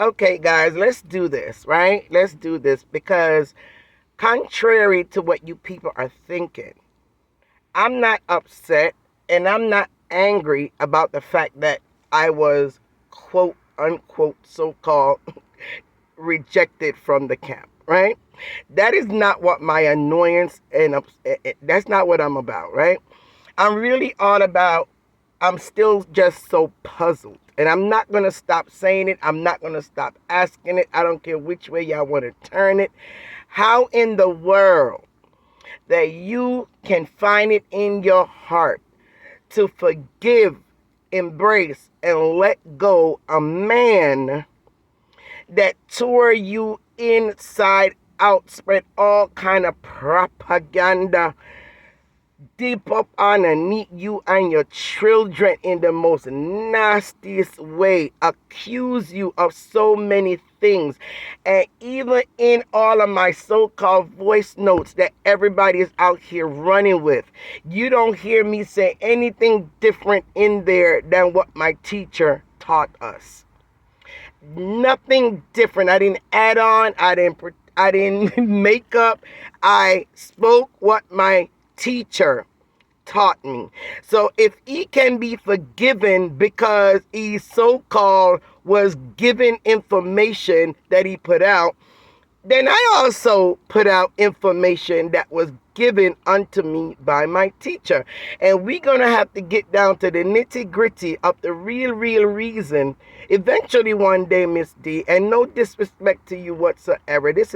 Okay, guys, let's do this, right? Let's do this because contrary to what you people are thinking, I'm not upset and I'm not angry about the fact that I was quote unquote so called rejected from the camp, right? That is not what my annoyance and that's not what I'm about, right? I'm really all about, I'm still just so puzzled. And I'm not going to stop saying it. I'm not going to stop asking it. I don't care which way y'all want to turn it. How in the world that you can find it in your heart to forgive, embrace, and let go a man that tore you inside out, spread all kind of propaganda deep up underneath you and your children in the most nastiest way, accuse you of so many things, and even in all of my so-called voice notes that everybody is out here running with, you don't hear me say anything different in there than what my teacher taught us. Nothing different. I didn't add on. I didn't make up. I spoke what my teacher taught me. So if he can be forgiven because he so-called was given information that he put out, then I also put out information that was given unto me by my teacher. And we're going to have to get down to the nitty-gritty of the real reason eventually one day, Miss D. And no disrespect to you whatsoever. This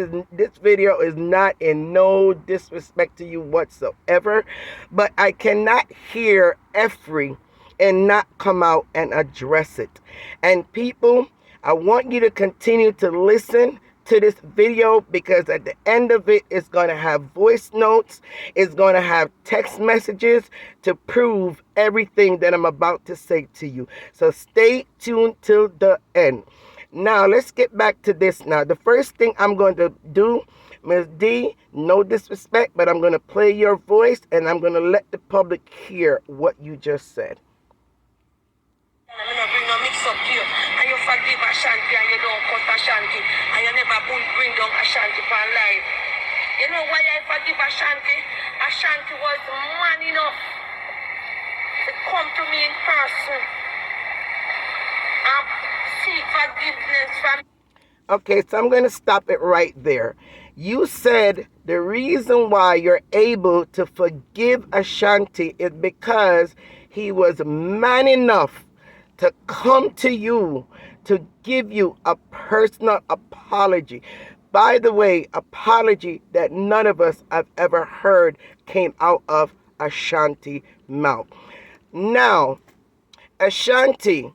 video is not in no disrespect to you whatsoever. But I cannot hear Effrey and not come out and address it. And people, I want you to continue to listen to this video because at the end of it, it's going to have voice notes, it's going to have text messages to prove everything that I'm about to say to you. So stay tuned till the end. Now let's get back to this. Now the first thing I'm going to do, Ms. D, no disrespect, but I'm going to play your voice and I'm going to let the public hear what you just said. I'm not bring no mix up to you. And you forgive Ashanti and you don't cut Ashanti. And you never bring down Ashanti for life. You know why I forgive Ashanti? Ashanti was man enough to come to me in person and seek forgiveness from me. Okay, so I'm going to stop it right there. You said the reason why you're able to forgive Ashanti is because he was man enough to come to you to give you a personal apology. By the way, apology that none of us have ever heard came out of Ashanti mouth. Now, Ashanti,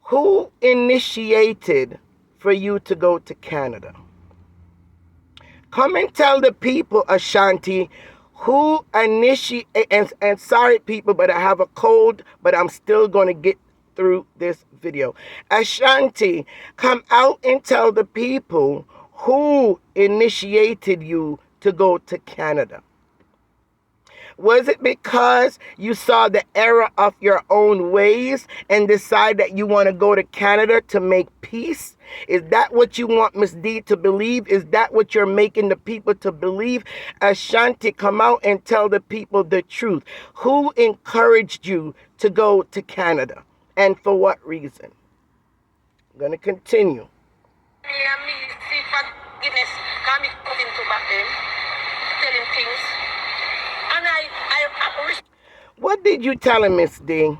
who initiated for you to go to Canada? Come and tell the people, Ashanti, who initiated, and sorry people, but I have a cold, but I'm still going to get through this video. Ashanti, come out and tell the people who initiated you to go to Canada. Was it because you saw the error of your own ways and decide that you want to go to Canada to make peace? Is that what you want Miss D to believe? Is that what you're making the people to believe? Ashanti, come out and tell the people the truth. Who encouraged you to go to Canada? And for what reason? I'm going to continue. What did you tell him, Miss D?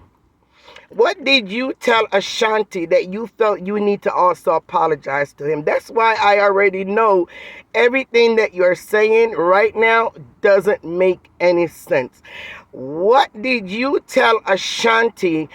What did you tell Ashanti that you felt you need to also apologize to him? That's why I already know everything that you're saying right now doesn't make any sense. What did you tell Ashanti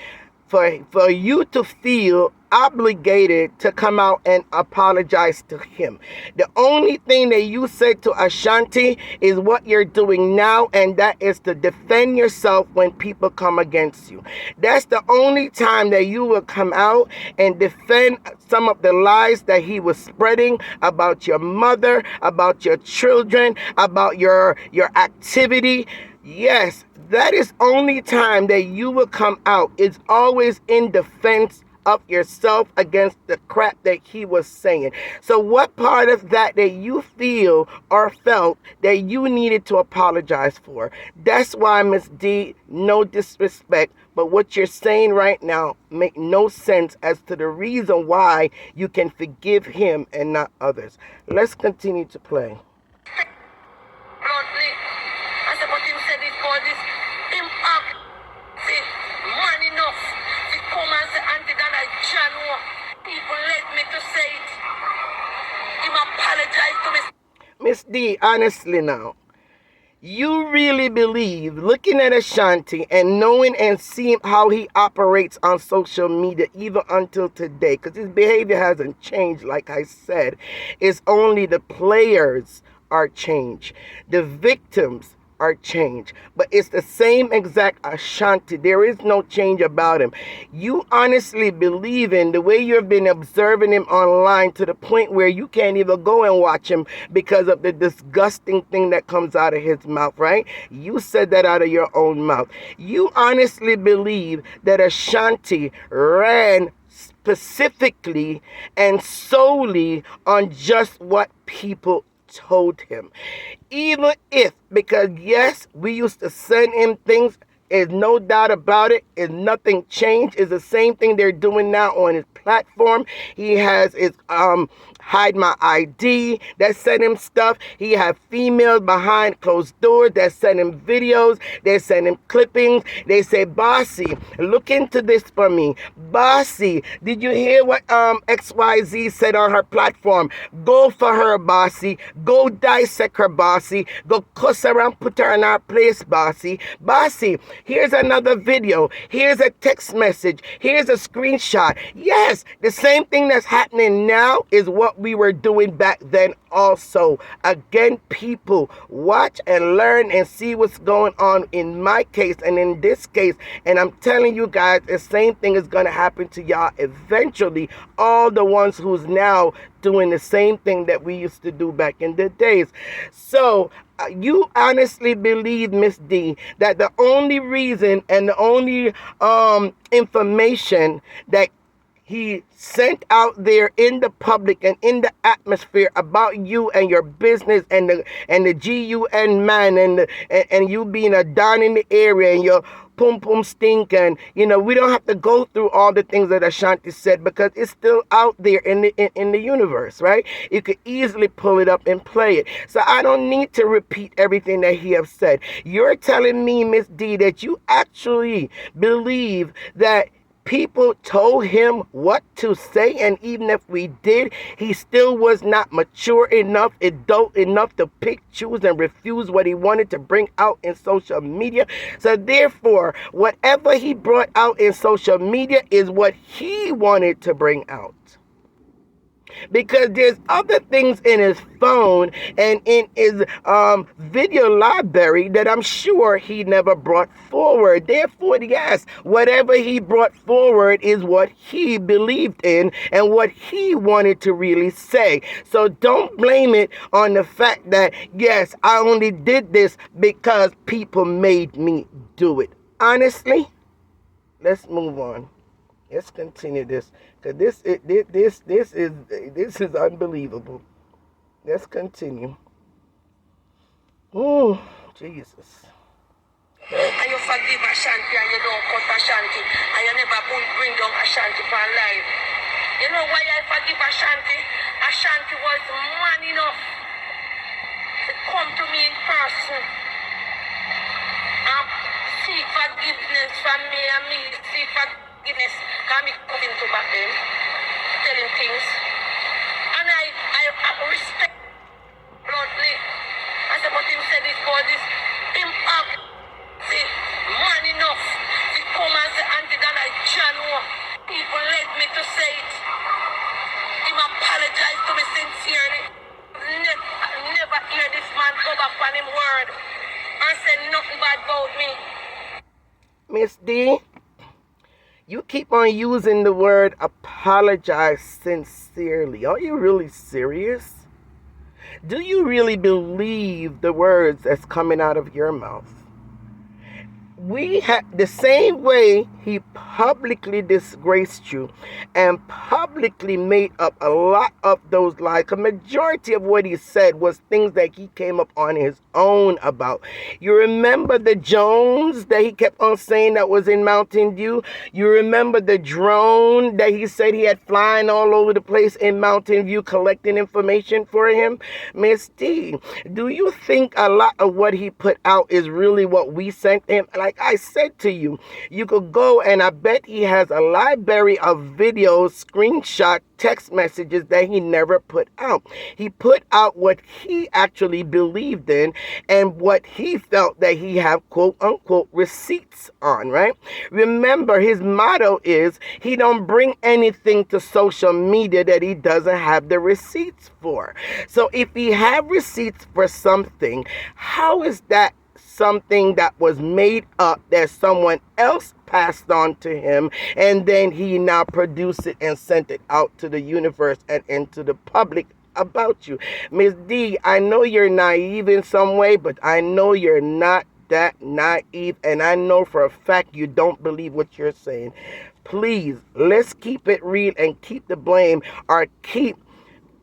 for you to feel obligated to come out and apologize to him? The only thing that you said to Ashanti is what you're doing now, and that is to defend yourself when people come against you. That's the only time that you will come out and defend some of the lies that he was spreading about your mother, about your children, about your activity. Yes, that is only time that you will come out. It's always in defense of yourself against the crap that he was saying. So what part of that you feel or felt that you needed to apologize for? That's why, Miss D, no disrespect, but what you're saying right now make no sense as to the reason why you can forgive him and not others. Let's continue to play. Bluntly. I said, but him said it for this. Him act say, man enough. He come and say, Auntie Dana, John, people let me to say it. Him apologize to me. Miss D, honestly now, you really believe, looking at Ashanti and knowing and seeing how he operates on social media even until today, because his behavior hasn't changed, like I said, it's only the players are changed. The victims are changed. But it's the same exact Ashanti. There is no change about him. You honestly believe in the way you've been observing him online to the point where you can't even go and watch him because of the disgusting thing that comes out of his mouth, right? You said that out of your own mouth. You honestly believe that Ashanti ran specifically and solely on just what people told him. Even if, because yes, we used to send him things, is no doubt about it, is nothing changed, is the same thing they're doing now on his platform. He has his hide my ID that send him stuff. He have females behind closed doors that send him videos, they send him clippings. They say, Bossy, look into this for me. Bossy, did you hear what XYZ said on her platform? Go for her, Bossy. Go dissect her, Bossy. Go cuss her and put her in our place, Bossy. Bossy, here's another video. Here's a text message. Here's a screenshot. Yes, the same thing that's happening now is what we were doing back then also. Again, people, watch and learn and see what's going on in my case and in this case. And I'm telling you guys, the same thing is going to happen to y'all eventually. All the ones who's now doing the same thing that we used to do back in the days. So you honestly believe, Miss D, that the only reason and the only information that he sent out there in the public and in the atmosphere about you and your business and the GUN man and you being a don in the area and your pum pum stink, and we don't have to go through all the things that Ashanti said because it's still out there in the universe, right? You could easily pull it up and play it. So I don't need to repeat everything that he have said. You're telling me, Miss D, that you actually believe that people told him what to say, and even if we did, he still was not mature enough, adult enough to pick, choose, and refuse what he wanted to bring out in social media. So therefore, whatever he brought out in social media is what he wanted to bring out. Because there's other things in his phone and in his video library that I'm sure he never brought forward. Therefore, yes, whatever he brought forward is what he believed in and what he wanted to really say. So don't blame it on the fact that, yes, I only did this because people made me do it. Honestly, let's move on. Let's continue this, because this is unbelievable. Let's continue. Oh, Jesus. And you forgive Ashanti and you don't cut Ashanti and you never bring down Ashanti for life. You know why I forgive Ashanti? Ashanti was man enough to come to me in person and seek forgiveness from me and me seek forgiveness. Can me coming to back them, telling things. And I respect bluntly. I said, but him said it for this. Him act say, man enough. He come and say, Auntie Dana, John, people let me to say it. Him apologize to me sincerely. Never hear this man go back on him word and say nothing bad about me. Miss D, you keep on using the word apologize sincerely. Are you really serious? Do you really believe the words that's coming out of your mouth? we had the same way he publicly disgraced you and publicly made up a lot of those lies. A majority of what he said was things that he came up on his own about. You remember the Jones that he kept on saying that was in Mountain View? You remember the drone that he said he had flying all over the place in Mountain View collecting information for him? Miss D, do you think a lot of what he put out is really what we sent him? Like I said to you, you could go and I bet he has a library of videos, screenshot, text messages that he never put out. He put out what he actually believed in and what he felt that he have quote unquote receipts on, right? Remember, his motto is he don't bring anything to social media that he doesn't have the receipts for. So if he have receipts for something, how is that something that was made up that someone else passed on to him, and then he now produced it and sent it out to the universe and into the public about you? Miss D, I know you're naive in some way, but I know you're not that naive, and I know for a fact you don't believe what you're saying. Please, let's keep it real and keep the blame, or keep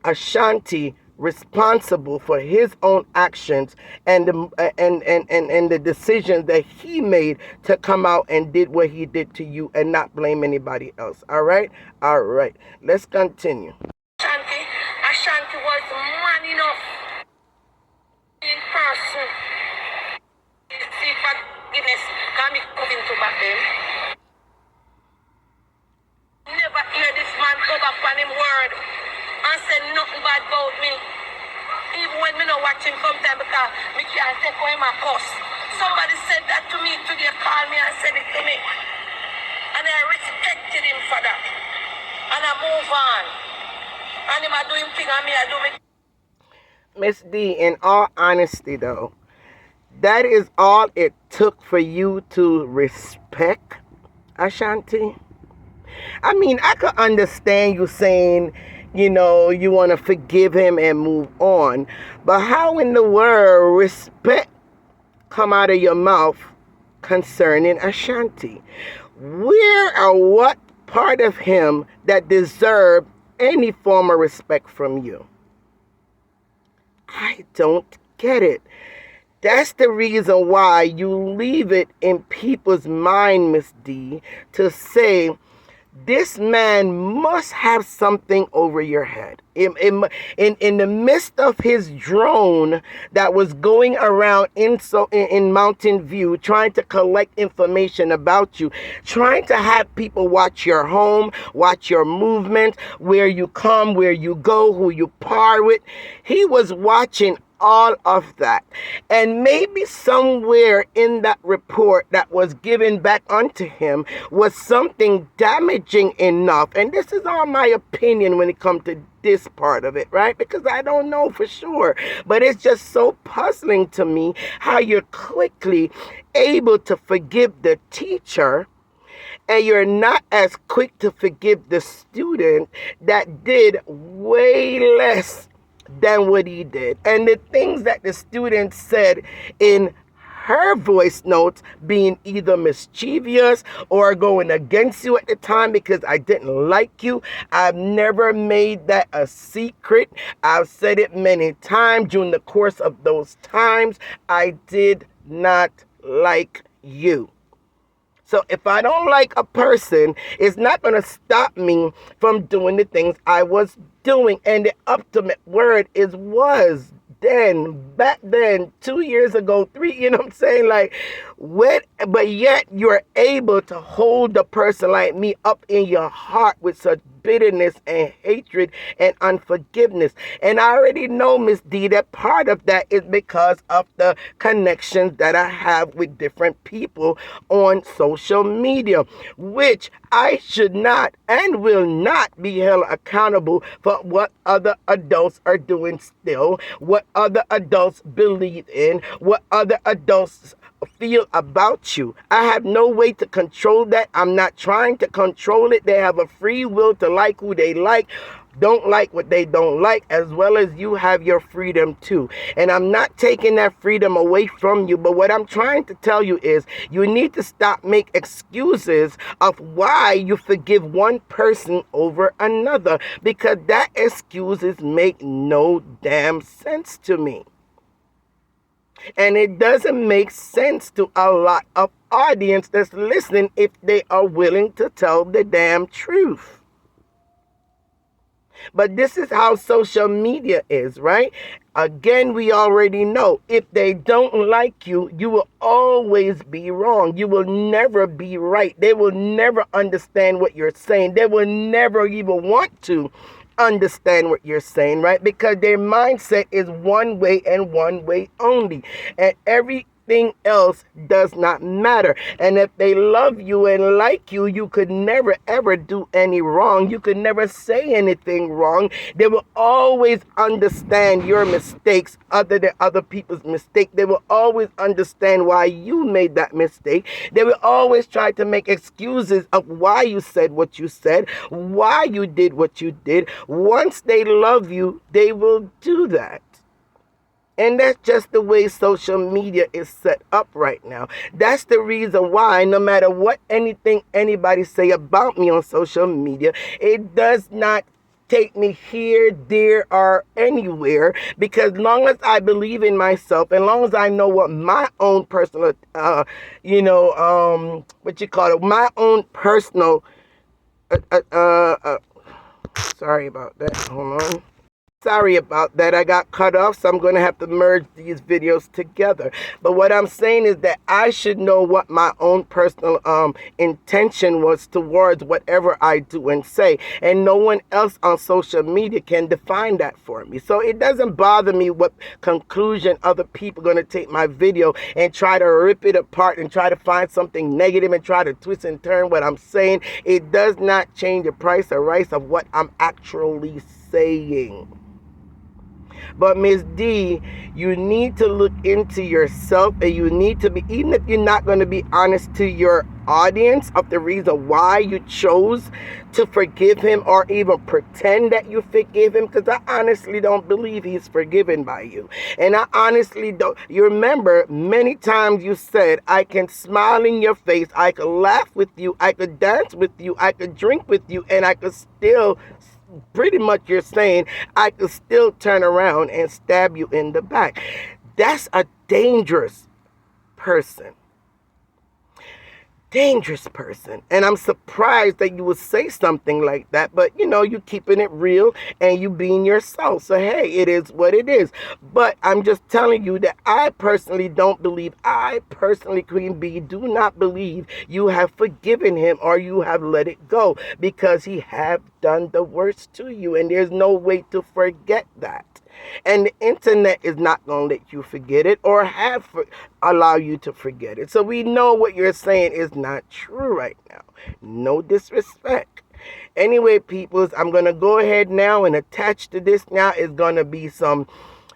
Ashanti responsible for his own actions and the decisions that he made to come out and did what he did to you, and not blame anybody else. All right, let's continue. Ashanti was man enough in person. See forgiveness coming to back them. Never hear this man go back on him word and say nothing bad about me. Even when me not watch him sometime because me can't take away my cuss. Somebody said that to me today, called me and said it to me. And I respected him for that. And I move on. And him I do him thing and me I do me. Miss D, in all honesty though, that is all it took for you to respect Ashanti? I mean, I could understand you saying, you know, you want to forgive him and move on. But how in the world respect come out of your mouth concerning Ashanti? Where or what part of him that deserved any form of respect from you? I don't get it. That's the reason why you leave it in people's mind, Miss D, to say, this man must have something over your head. In the midst of his drone that was going around in Mountain View, trying to collect information about you, trying to have people watch your home, watch your movement, where you come, where you go, who you par with, he was watching all of that. And maybe somewhere in that report that was given back unto him was something damaging enough. And this is all my opinion when it comes to this part of it, right? Because I don't know for sure. But it's just so puzzling to me how you're quickly able to forgive the teacher, and you're not as quick to forgive the student that did way less than what he did. And the things that the student said in her voice notes being either mischievous or going against you at the time because I didn't like you. I've never made that a secret. I've said it many times during the course of those times. I did not like you. So if I don't like a person, it's not going to stop me from doing the things I was doing. And the ultimate word is was. Then, back then, 2 years ago, 3, you know what I'm saying? Like, but yet you're able to hold a person like me up in your heart with such bitterness and hatred and unforgiveness. And I already know, Miss D, that part of that is because of the connections that I have with different people on social media, which I should not and will not be held accountable for what other adults are doing still, what other adults believe in, what other adults feel about you. I have no way to control that. I'm not trying to control it. They have a free will to like who they like, don't like what they don't like, as well as you have your freedom too. And I'm not taking that freedom away from you, but what I'm trying to tell you is you need to stop make excuses of why you forgive one person over another, because that excuses make no damn sense to me. And it doesn't make sense to a lot of audience that's listening if they are willing to tell the damn truth. But this is how social media is, right? Again, we already know if they don't like you, you will always be wrong. You will never be right. They will never understand what you're saying. They will never even want to understand what you're saying, right? Because their mindset is one way and one way only. And everything else does not matter. And if they love you and like you, you could never ever do any wrong. You could never say anything wrong. They will always understand your mistakes other than other people's mistake. They will always understand why you made that mistake. They will always try to make excuses of why you said what you said, why you did what you did. Once they love you, they will do that. And that's just the way social media is set up right now. That's the reason why no matter what anything anybody say about me on social media, it does not take me here, there, or anywhere, because long as I believe in myself and long as I know what my own personal, my own personal, sorry about that, hold on. Sorry about that. I got cut off, so I'm going to have to merge these videos together. But what I'm saying is that I should know what my own personal intention was towards whatever I do and say. And no one else on social media can define that for me. So it doesn't bother me what conclusion other people are going to take my video and try to rip it apart and try to find something negative and try to twist and turn what I'm saying. It does not change the price or rice of what I'm actually saying. But Ms. D, you need to look into yourself, and you need to be, even if you're not going to be honest to your audience of the reason why you chose to forgive him or even pretend that you forgive him, because I honestly don't believe he's forgiven by you. And I honestly don't. You remember many times you said, I can smile in your face, I could laugh with you, I could dance with you, I could drink with you, and I could still, pretty much you're saying, I could still turn around and stab you in the back. That's a dangerous person. Dangerous person. And I'm surprised that you would say something like that, but you keeping it real and you being yourself. So hey, it is what it is. But I'm just telling you that I personally, Queen Bee, do not believe you have forgiven him or you have let it go, because he have done the worst to you, and there's no way to forget that. And the internet is not going to let you forget it or allow you to forget it. So we know what you're saying is not true right now. No disrespect. Anyway, peoples, I'm going to go ahead now, and attached to this now is going to be some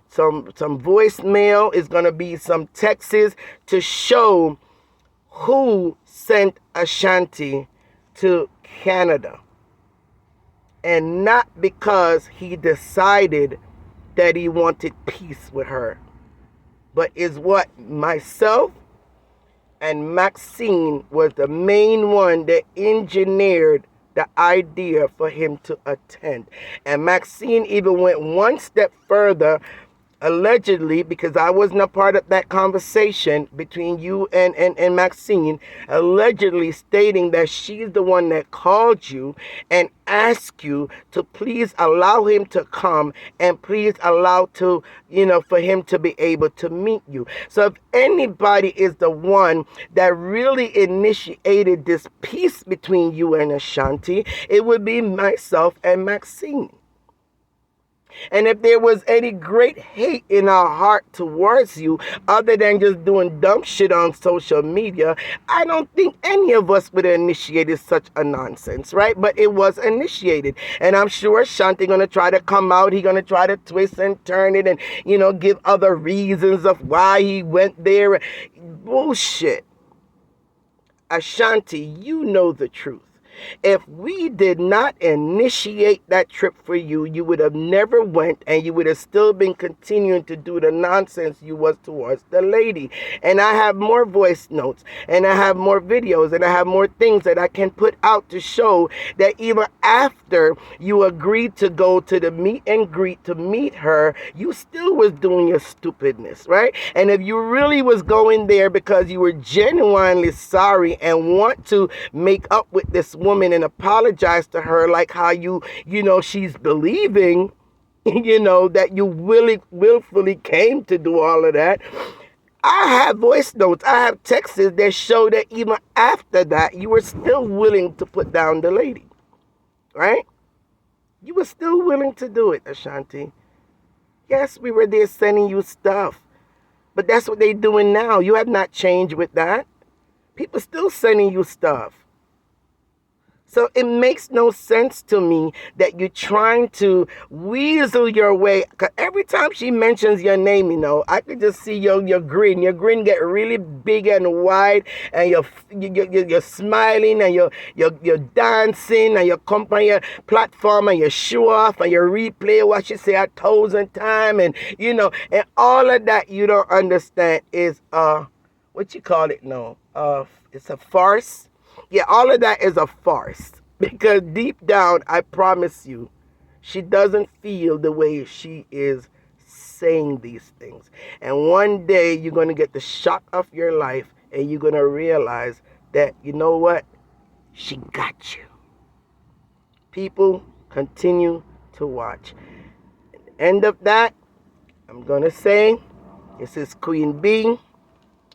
voicemail. Is going to be some texts to show who sent Ashanti to Canada. And not because he decided that he wanted peace with her, but is what myself and Maxine was the main one that engineered the idea for him to attend. And Maxine even went one step further, allegedly, because I wasn't a part of that conversation between you and Maxine, allegedly stating that she's the one that called you and asked you to please allow him to come and please allow to, for him to be able to meet you. So if anybody is the one that really initiated this peace between you and Ashanti, it would be myself and Maxine. And if there was any great hate in our heart towards you, other than just doing dumb shit on social media, I don't think any of us would have initiated such a nonsense, right? But it was initiated. And I'm sure Shanti going to try to come out. He's going to try to twist and turn it and, give other reasons of why he went there. bullshit. Ashanti, you know the truth. If we did not initiate that trip for you, you would have never went and you would have still been continuing to do the nonsense you was towards the lady. And I have more voice notes and I have more videos and I have more things that I can put out to show that even after you agreed to go to the meet and greet to meet her, you still was doing your stupidness, right? And if you really was going there because you were genuinely sorry and want to make up with this woman and apologize to her like how she's believing, that you willfully came to do all of that. I have voice notes, I have texts that show that even after that, you were still willing to put down the lady, right? You were still willing to do it, Ashanti. Yes, we were there sending you stuff, but that's what they're doing now. You have not changed with that. People still sending you stuff. So it makes no sense to me that you're trying to weasel your way. 'Cause every time she mentions your name, I could just see your grin. Your grin get really big and wide, and you're smiling and you're dancing and you come on your platform and you show off and you replay what she say 1,000 times, and all of that you don't understand is what you call it now? It's a farce. Yeah, all of that is a farce. Because deep down, I promise you, she doesn't feel the way she is saying these things. And one day, you're going to get the shock of your life and you're going to realize that, you know what? She got you. People, continue to watch. End of that, I'm going to say, this is Queen B.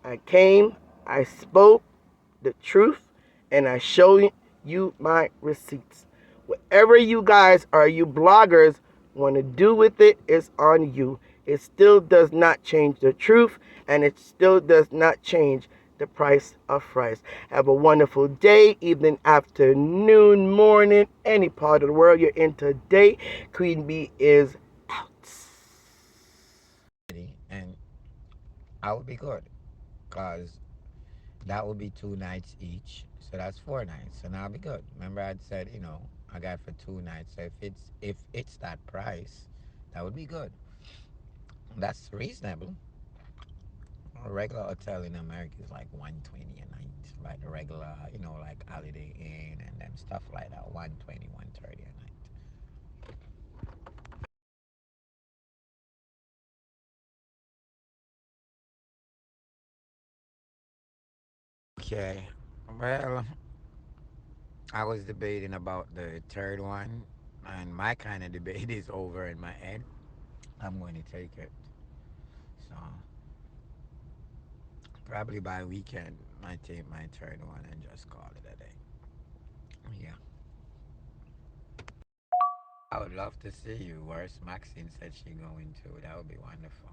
I came, I spoke the truth, and I show you my receipts. Whatever you guys or you bloggers want to do with it is on you. It still does not change the truth, and it still does not change the price of rice. Have a wonderful day, evening, afternoon, morning, any part of the world you're in today. Queen B is out. And I would be good because that would be 2 nights each. So that's 4 nights. So now I'll be good. Remember I'd said, I got for 2 nights. So if it's that price, that would be good. That's reasonable. A regular hotel in America is like 120 a night. Like the regular, like Holiday Inn and them stuff like that. 120, 130 a night. Okay. Well, I was debating about the third one, and my kind of debate is over in my head. I'm going to take it. So probably by weekend, I take my third one and just call it a day. Yeah. I would love to see you. Where's Maxine said she going to? That would be wonderful.